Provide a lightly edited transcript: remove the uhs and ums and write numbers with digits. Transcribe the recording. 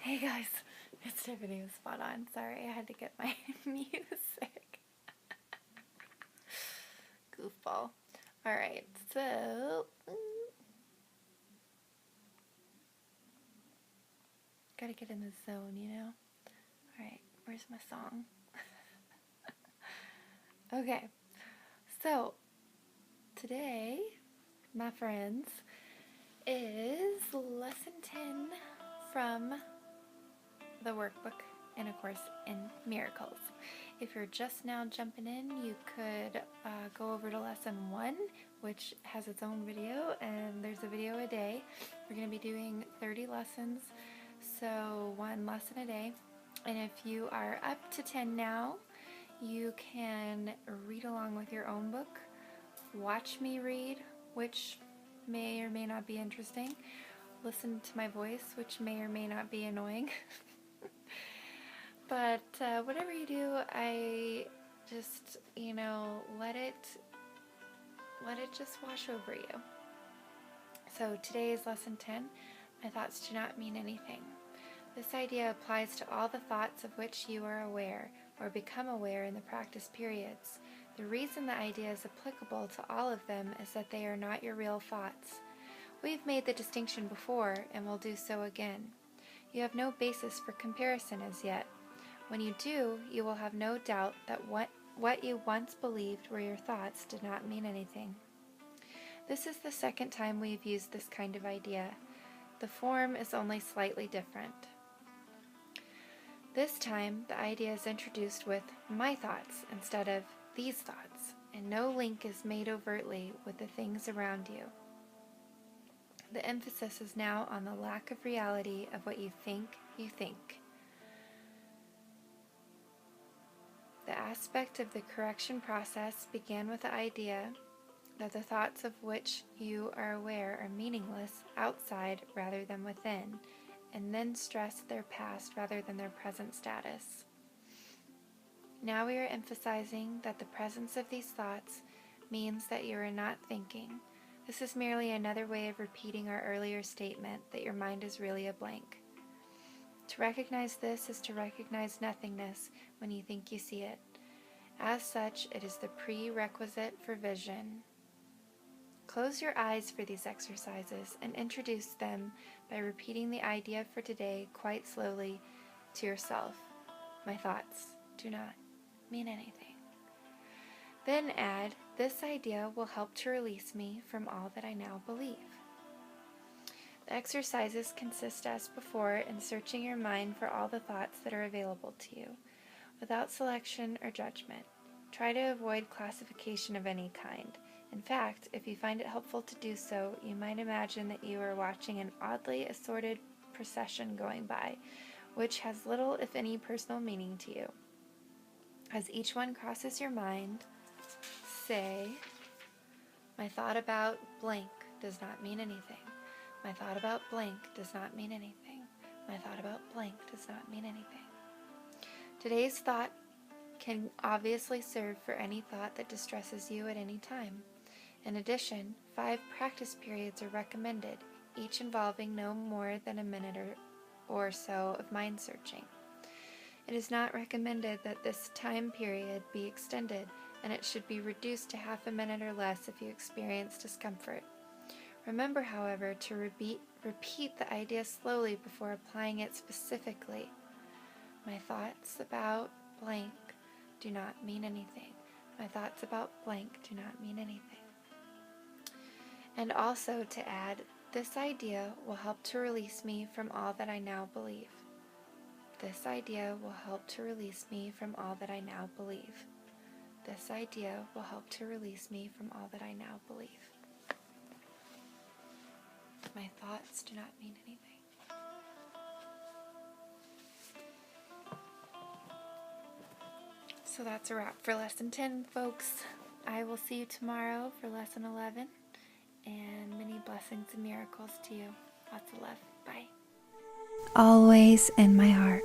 Hey guys, it's Tiffany with Spot On. Sorry, I had to get my music. Goofball. Alright, so gotta get in the zone, you know? Alright, where's my song? Okay, so today, my friends, is lesson 10 from the workbook and of course in miracles. If you're just now jumping in, you could go over to lesson 1, which has its own video, and there's a video a day. We're going to be doing 30 lessons, so 1 lesson a day. And if you are up to 10 now, you can read along with your own book, watch me read, which may or may not be interesting, listen to my voice, which may or may not be annoying. But whatever you do, I just, let it just wash over you. So today is lesson 10. My thoughts do not mean anything. This idea applies to all the thoughts of which you are aware or become aware in the practice periods. The reason the idea is applicable to all of them is that they are not your real thoughts. We've made the distinction before and will do so again. You have no basis for comparison as yet. When you do, you will have no doubt that what you once believed were your thoughts did not mean anything. This is the second time we've used this kind of idea. The form is only slightly different. This time, the idea is introduced with my thoughts instead of these thoughts, and no link is made overtly with the things around you. The emphasis is now on the lack of reality of what you think you think. The aspect of the correction process began with the idea that the thoughts of which you are aware are meaningless outside rather than within, and then stressed their past rather than their present status. Now we are emphasizing that the presence of these thoughts means that you are not thinking. This is merely another way of repeating our earlier statement that your mind is really a blank. To recognize this is to recognize nothingness when you think you see it. As such, it is the prerequisite for vision. Close your eyes for these exercises and introduce them by repeating the idea for today quite slowly to yourself. My thoughts do not mean anything. Then add, this idea will help to release me from all that I now believe. The exercises consist as before in searching your mind for all the thoughts that are available to you, without selection or judgment. Try to avoid classification of any kind. In fact, if you find it helpful to do so, you might imagine that you are watching an oddly assorted procession going by, which has little, if any, personal meaning to you. As each one crosses your mind, say, my thought about blank does not mean anything. My thought about blank does not mean anything. My thought about blank does not mean anything. Today's thought can obviously serve for any thought that distresses you at any time. In addition, 5 practice periods are recommended, each involving no more than a minute or so of mind searching. It is not recommended that this time period be extended, and it should be reduced to half a minute or less if you experience discomfort. Remember, however, to repeat the idea slowly before applying it specifically. My thoughts about blank do not mean anything. My thoughts about blank do not mean anything. And also to add, this idea will help to release me from all that I now believe. This idea will help to release me from all that I now believe. This idea will help to release me from all that I now believe. My thoughts do not mean anything. So that's a wrap for lesson 10, folks. I will see you tomorrow for lesson 11, and many blessings and miracles to you. Lots of love. Bye. Always in my heart.